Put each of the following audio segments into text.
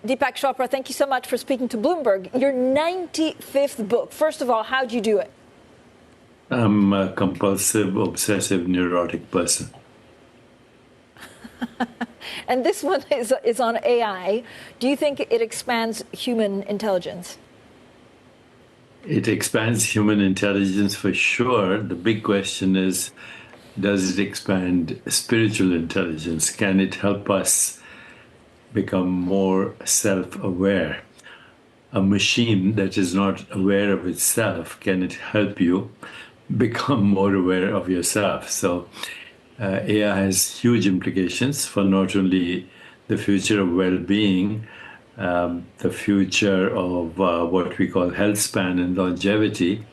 Deepak Chopra, thank you so much for speaking to Bloomberg. Your 95th book. First of all, how'd you do it? I'm a compulsive, obsessive, neurotic person. And this one is on AI. Do you think it expands human intelligence? It expands human intelligence for sure. The big question is, does it expand spiritual intelligence? Can it help us become more self-aware? A machine that is not aware of itself, can it help you become more aware of yourself? So AI has huge implications for not only the future of well-being, the future of what we call health span and longevity,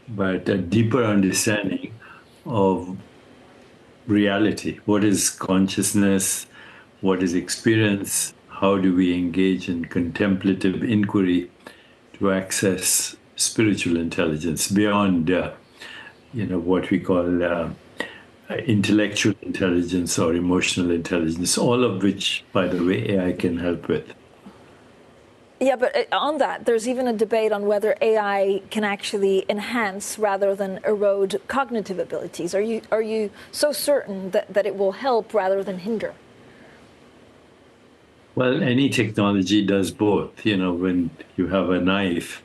but a deeper understanding of reality. What is consciousness? What is experience? How do we engage in contemplative inquiry to access spiritual intelligence beyond, what we call intellectual intelligence or emotional intelligence, all of which, by the way, AI can help with. Yeah, but on that, there's even a debate on whether AI can actually enhance rather than erode cognitive abilities. Are you so certain that it will help rather than hinder? Well, any technology does both. When you have a knife,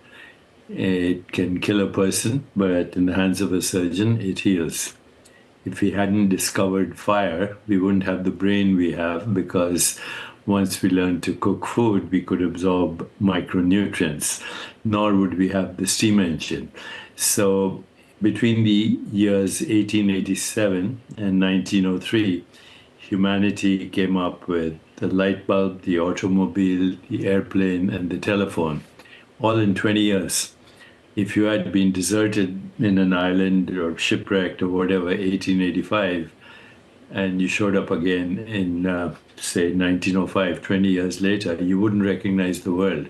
it can kill a person, but in the hands of a surgeon, it heals. If we hadn't discovered fire, we wouldn't have the brain we have, because once we learned to cook food, we could absorb micronutrients, nor would we have the steam engine. So between the years 1887 and 1903, humanity came up with the light bulb, the automobile, the airplane, and the telephone, all in 20 years. If you had been deserted in an island or shipwrecked or whatever, 1885, and you showed up again in, say, 1905, 20 years later, you wouldn't recognize the world.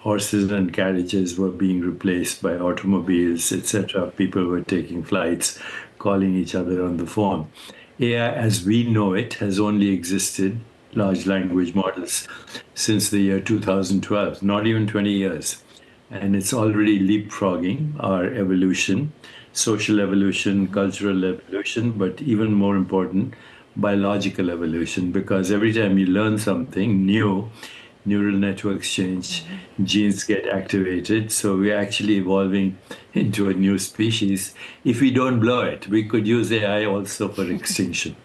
Horses and carriages were being replaced by automobiles, etc. People were taking flights, calling each other on the phone. AI, as we know it, has only existed, large language models, since the year 2012, not even 20 years. And it's already leapfrogging our evolution, social evolution, cultural evolution, but even more important, biological evolution, because every time you learn something new, neural networks change, genes get activated. So we're actually evolving into a new species. If we don't blow it, we could use AI also for extinction.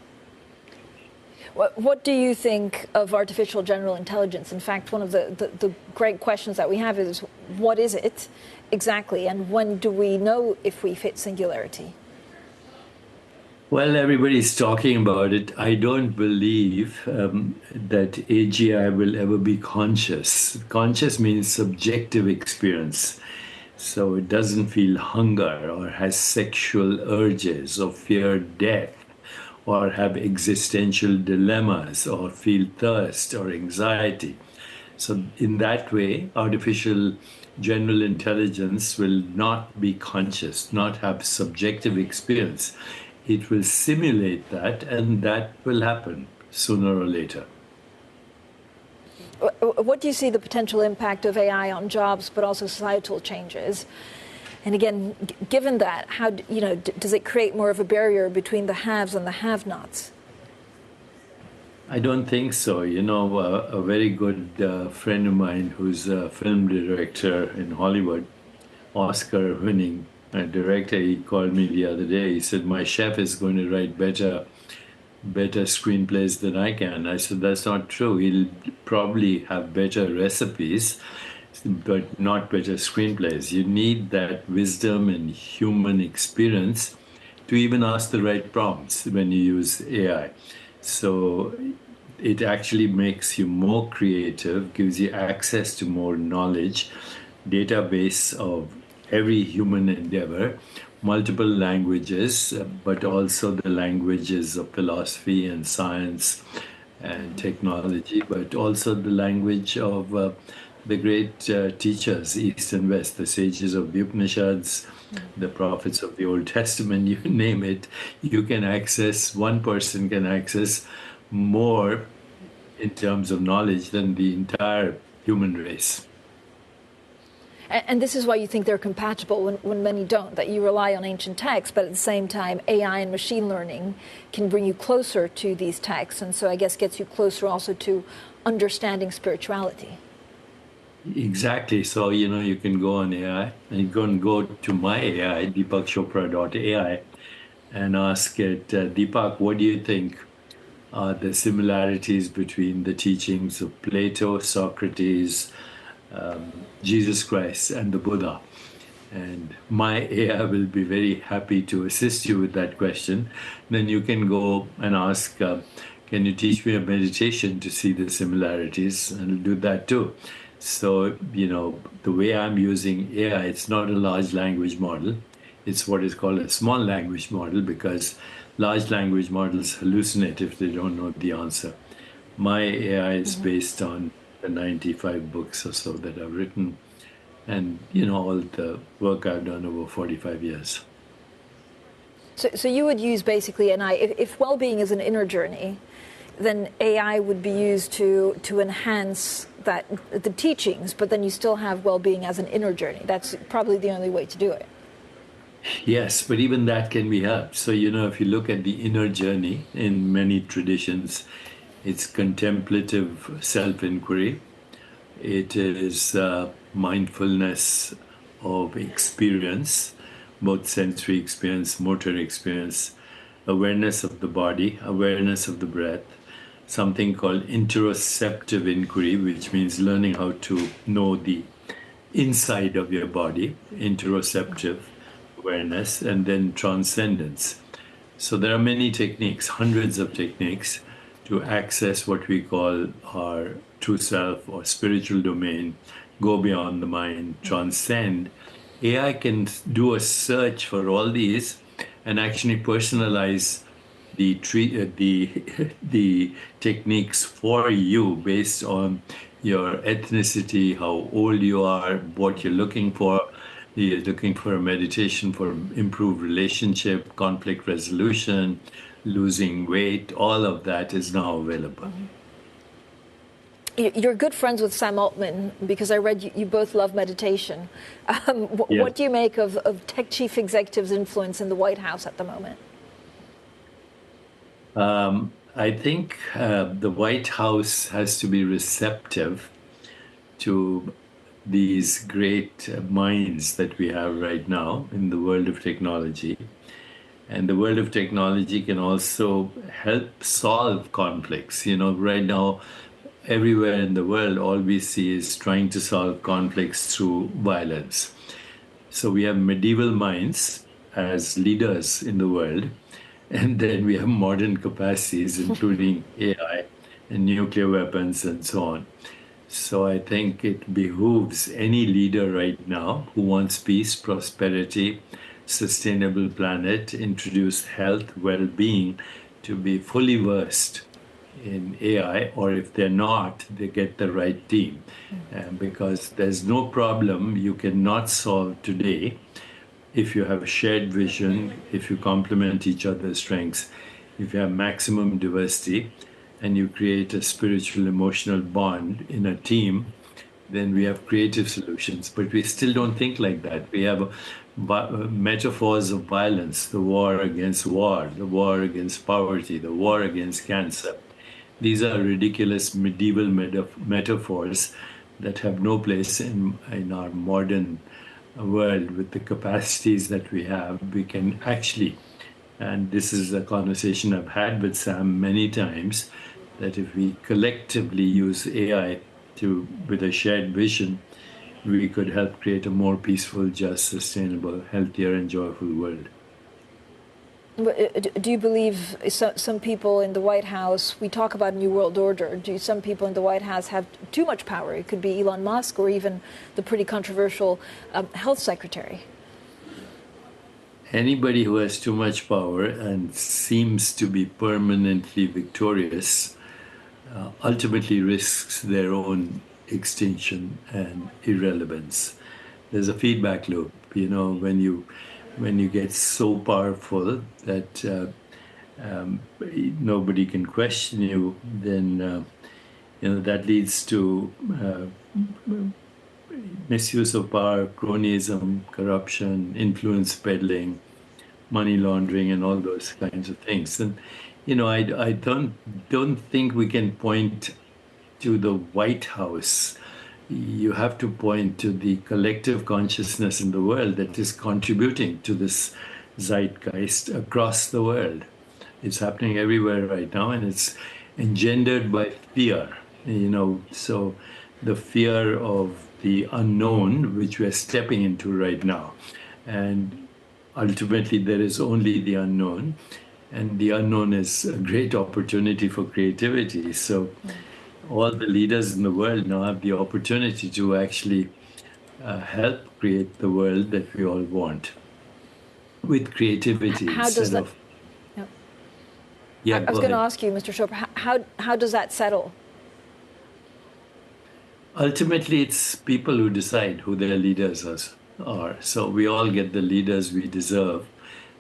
What do you think of artificial general intelligence? In fact, one of the great questions that we have is, what is it exactly? And when do we know if we've hit singularity? Well, everybody's talking about it. I don't believe that AGI will ever be conscious. Conscious means subjective experience. So it doesn't feel hunger or has sexual urges or fear death, or have existential dilemmas, or feel thirst or anxiety. So in that way, artificial general intelligence will not be conscious, not have subjective experience. It will simulate that, and that will happen sooner or later. What do you see the potential impact of AI on jobs, but also societal changes? And again, given that, how does it create more of a barrier between the haves and the have-nots? I don't think so. A very good friend of mine who's a film director in Hollywood, Oscar-winning director, he called me the other day. He said, my chef is going to write better screenplays than I can. I said, that's not true. He'll probably have better recipes, but not better screenplays. You need that wisdom and human experience to even ask the right prompts when you use AI. So it actually makes you more creative, gives you access to more knowledge, database of every human endeavor, multiple languages, but also the languages of philosophy and science and technology, but also the language of the great teachers, East and West, the sages of the Upanishads, the prophets of the Old Testament, you name it. You can access, one person can access more in terms of knowledge than the entire human race. And this is why you think they're compatible when many don't, that you rely on ancient texts, but at the same time, AI and machine learning can bring you closer to these texts, and so I guess gets you closer also to understanding spirituality. Exactly. So, you can go on AI and you can go to my AI, deepakchopra.ai, and ask it, Deepak, what do you think are the similarities between the teachings of Plato, Socrates, Jesus Christ, and the Buddha? And my AI will be very happy to assist you with that question. Then you can go and ask, can you teach me a meditation to see the similarities? And I'll do that too. So, the way I'm using AI, it's not a large language model. It's what is called a small language model because large language models hallucinate if they don't know the answer. My AI is based on the 95 books or so that I've written and, all the work I've done over 45 years. So you would use basically an AI, if well-being is an inner journey, then AI would be used to enhance the teachings, but then you still have well-being as an inner journey. That's probably the only way to do it. Yes, but even that can be helped. So, if you look at the inner journey in many traditions, it's contemplative self-inquiry. It is mindfulness of experience, both sensory experience, motor experience, awareness of the body, awareness of the breath, something called interoceptive inquiry, which means learning how to know the inside of your body, interoceptive awareness, and then transcendence. So there are many techniques, hundreds of techniques to access what we call our true self or spiritual domain, go beyond the mind, transcend. AI can do a search for all these and actually personalize the techniques for you based on your ethnicity, how old you are, what you're looking for. You're looking for a meditation for improved relationship, conflict resolution, losing weight. All of that is now available. You're good friends with Sam Altman because I read you both love meditation. What do you make of tech chief executives' influence in the White House at the moment? I think the White House has to be receptive to these great minds that we have right now in the world of technology. And the world of technology can also help solve conflicts. Right now, everywhere in the world, all we see is trying to solve conflicts through violence. So we have medieval minds as leaders in the world, and then we have modern capacities, including AI and nuclear weapons and so on. So I think it behooves any leader right now who wants peace, prosperity, sustainable planet, introduce health, well-being, to be fully versed in AI, or if they're not, they get the right team. Because there's no problem you cannot solve today if you have a shared vision, if you complement each other's strengths, if you have maximum diversity, and you create a spiritual, emotional bond in a team, then we have creative solutions. But we still don't think like that. We have metaphors of violence, the war against war, the war against poverty, the war against cancer. These are ridiculous medieval metaphors that have no place in our modern world. With the capacities that we have, we can actually, and this is a conversation I've had with Sam many times, that if we collectively use AI with a shared vision, we could help create a more peaceful, just, sustainable, healthier, and joyful world. Do you believe some people in the White House, we talk about New World Order, do some people in the White House have too much power? It could be Elon Musk or even the pretty controversial health secretary. Anybody who has too much power and seems to be permanently victorious ultimately risks their own extinction and irrelevance. There's a feedback loop, when you get so powerful that nobody can question you, then that leads to misuse of power, cronyism, corruption, influence peddling, money laundering, and all those kinds of things. And I don't think we can point to the White House. You have to point to the collective consciousness in the world that is contributing to this zeitgeist across the world. It's happening everywhere right now, and it's engendered by fear. So the fear of the unknown, which we're stepping into right now, and ultimately there is only the unknown, and the unknown is a great opportunity for creativity. So all the leaders in the world now have the opportunity to actually help create the world that we all want with creativity How does instead that? of. Yep. Yeah, I was going to ask you, Mr. Chopra, how does that settle? Ultimately, it's people who decide who their leaders are. So we all get the leaders we deserve.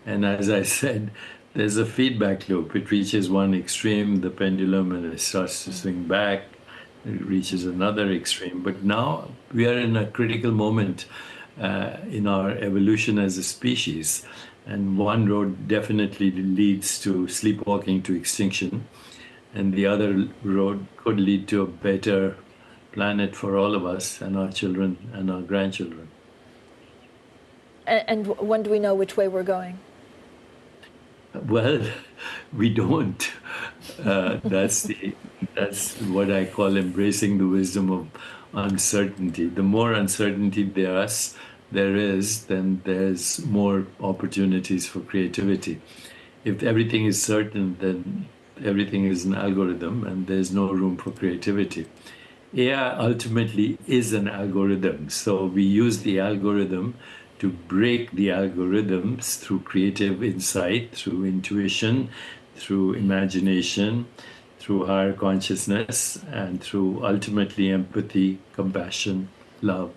And as I said, there's a feedback loop. It reaches one extreme, the pendulum, and it starts to swing back. It reaches another extreme. But now we are in a critical moment in our evolution as a species. And one road definitely leads to sleepwalking to extinction. And the other road could lead to a better planet for all of us and our children and our grandchildren. And when do we know which way we're going? Well, we don't. That's what I call embracing the wisdom of uncertainty. The more uncertainty there is, then there's more opportunities for creativity. If everything is certain, then everything is an algorithm, and there's no room for creativity. AI ultimately is an algorithm, so we use the algorithm to break the algorithms through creative insight, through intuition, through imagination, through higher consciousness, and through ultimately empathy, compassion, love,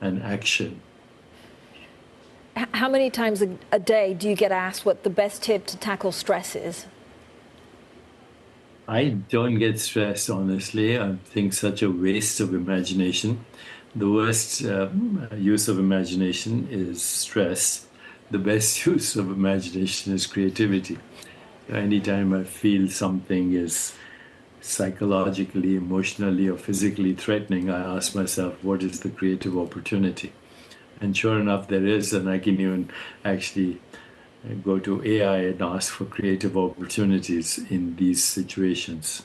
and action. How many times a day do you get asked what the best tip to tackle stress is? I don't get stressed, honestly. I think such a waste of imagination. The worst use of imagination is stress. The best use of imagination is creativity. Anytime I feel something is psychologically, emotionally, or physically threatening, I ask myself, what is the creative opportunity? And sure enough, there is, and I can even actually go to AI and ask for creative opportunities in these situations.